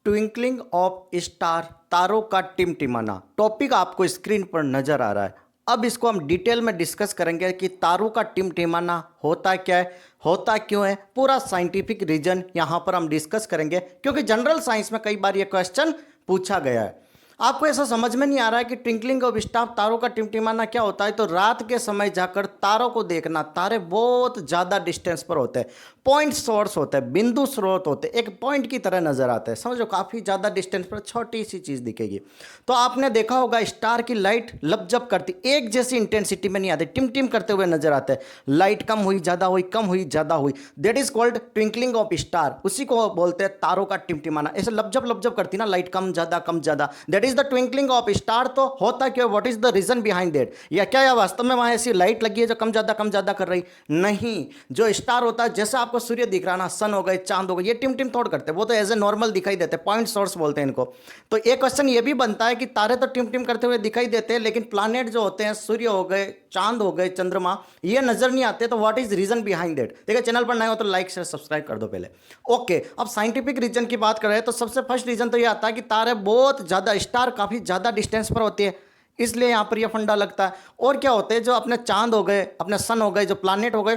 Twinkling of star, तारों का टिमटिमाना। Topic आपको स्क्रीन पर नजर आ रहा है। अब इसको हम डिटेल में डिस्कस करेंगे कि तारों का टिमटिमाना होता क्या है, होता क्यों है, पूरा साइंटिफिक रीजन यहाँ पर हम डिस्कस करेंगे, क्योंकि जनरल साइंस में कई बार ये क्वेश्चन पूछा गया है। आपको ऐसा समझ में नहीं आ रहा है कि ट्विंकलिंग ऑफ स्टार, तारों का टिमटिमाना क्या होता है, तो रात के समय जाकर तारों को देखना। तारे बहुत ज़्यादा डिस्टेंस पर होते हैं, पॉइंट सोर्स होते हैं, बिंदु स्रोत होते हैं, एक पॉइंट की तरह नजर आते हैं। समझो काफ़ी ज़्यादा डिस्टेंस पर छोटी सी चीज़ दिखेगी। तो आपने देखा होगा स्टार की लाइट लपजप करती, एक जैसी इंटेंसिटी में नहीं आती, टिम टिम करते हुए नजर आते हैं। लाइट कम हुई, ज़्यादा हुई, कम हुई, ज़्यादा हुई, that is called twinkling of star. उसी को बोलते हैं तारों का टिमटिमाना। ऐसे लपजप लपजप करती ना लाइट, कम ज़्यादा कम ज़्यादा, that is the twinkling of star. तो होता क्या, what is the reason behind that, या क्या या वास्तव में वहां ऐसी लाइट लगी है जो कम ज़्यादा कर रही? नहीं, जो स्टार होता है, जैसे आपको सूर्य दिख रहा ना, सन हो गए, चांद हो गए, ये टिम टिम थोड़ करते हैं, वो तो एज ए नॉर्मल दिखाई देते हैं, पॉइंट सोर्स बोलते हैं इनको। तो एक क्वेश्चन ये भी बनता है कि तारे तो टिम टिम करते हुए दिखाई देते हैं, लेकिन प्लैनेट जो होते हैं, सूर्य हो गए, चांद हो गए, चंद्रमा, ये नजर नहीं आते। तो what is reason behind that? देखिए, चैनल पर नए हो तो लाइक शेयर सब्सक्राइब कर दो पहले। ओके, अब साइंटिफिक रीजन की बात कर रहे हैं तो सबसे फर्स्ट रीजन तो ये आता है कि तारे बहुत ज्यादा, स्टार काफी ज्यादा डिस्टेंस पर होती है, इसलिए यहां पर यह फंडा लगता है। और क्या होते हैं, जो अपने चांद हो गए, अपने सन हो गए, जो प्लैनेट हो गए,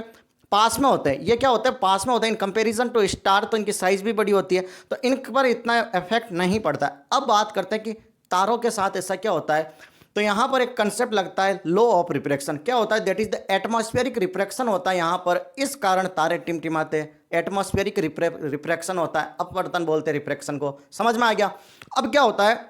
पास में होते हैं। ये क्या होता है, पास में होते हैं इन कंपैरिजन टू स्टार, तो इनकी साइज भी बड़ी होती है, तो इन पर इतना इफेक्ट नहीं पड़ता है। अब बात करते हैं कि तारों के साथ ऐसा क्या होता है। तो यहां पर एक कंसेप्ट लगता है लॉ ऑफ रिफ्रैक्शन। क्या होता है, that is the atmospheric refraction होता है यहां पर, इस कारण तारे टिमटिमाते हैं। एटमॉस्फेरिक रिफ्रैक्शन होता है, अपवर्तन बोलते हैं रिफ्रैक्शन को। समझ में आ गया? अब क्या होता है,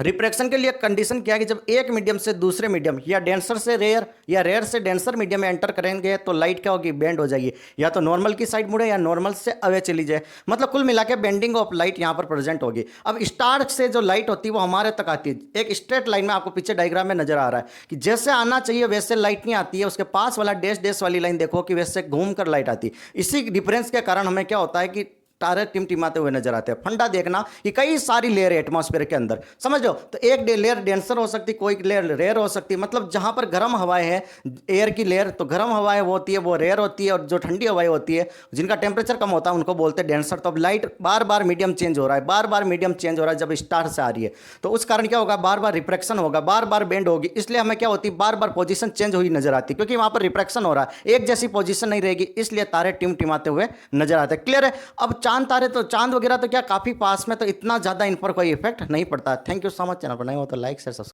रिफ्रैक्शन के लिए कंडीशन क्या है कि जब एक मीडियम से दूसरे मीडियम, या डेंसर से रेयर, या रेयर से डेंसर मीडियम में एंटर करेंगे, तो लाइट क्या होगी, बेंड हो जाएगी, या तो नॉर्मल की साइड मुड़े या नॉर्मल से अवे चली जाए। मतलब कुल मिला के बेंडिंग ऑफ लाइट यहाँ पर प्रेजेंट होगी। अब स्टार से जो लाइट होती है वो हमारे तक आती है एक स्ट्रेट लाइन में, आपको पीछे डायग्राम में नजर आ रहा है कि जैसे आना चाहिए वैसे लाइट नहीं आती है। उसके पास वाला डैश डैश वाली लाइन देखो कि वैसे घूम कर लाइट आती है। इसी डिफरेंस के कारण हमें क्या होता है कि तारे टिमटिमाते हुए नजर आते हैं। फंडा देखना कि कई सारी लेयर है एटमॉस्फेयर के अंदर, समझ लो। तो एक लेयर डेंसर हो सकती, कोई लेयर रेयर हो सकती है। मतलब जहां पर गर्म हवाएं है, एयर की लेयर, तो गर्म हवाएं वो होती है, वो रेयर होती है, और जो ठंडी हवाएं होती है, जिनका टेम्परेचर कम होता है, उनको बोलते हैं डेंसर। तो अब लाइट बार बार मीडियम चेंज हो रहा है, बार बार मीडियम चेंज हो रहा है जब स्टार से आ रही है, तो उस कारण क्या होगा, बार बार रिफ्रैक्शन होगा, बार बार बेंड होगी। इसलिए हमें क्या होती है, बार बार पोजीशन चेंज हुई नजर आती है, क्योंकि वहां पर रिफ्रैक्शन हो रहा है, एक जैसी पोजीशन नहीं रहेगी, इसलिए तारे टिमटिमाते हुए नजर आते हैं। क्लियर है? अब चांद तारे, तो चांद वगैरह तो क्या काफी पास में, तो इतना ज्यादा इन पर कोई इफेक्ट नहीं पड़ता। Thank you so much. Channel पर नए हो तो लाइक शेयर सब्सक्राइब।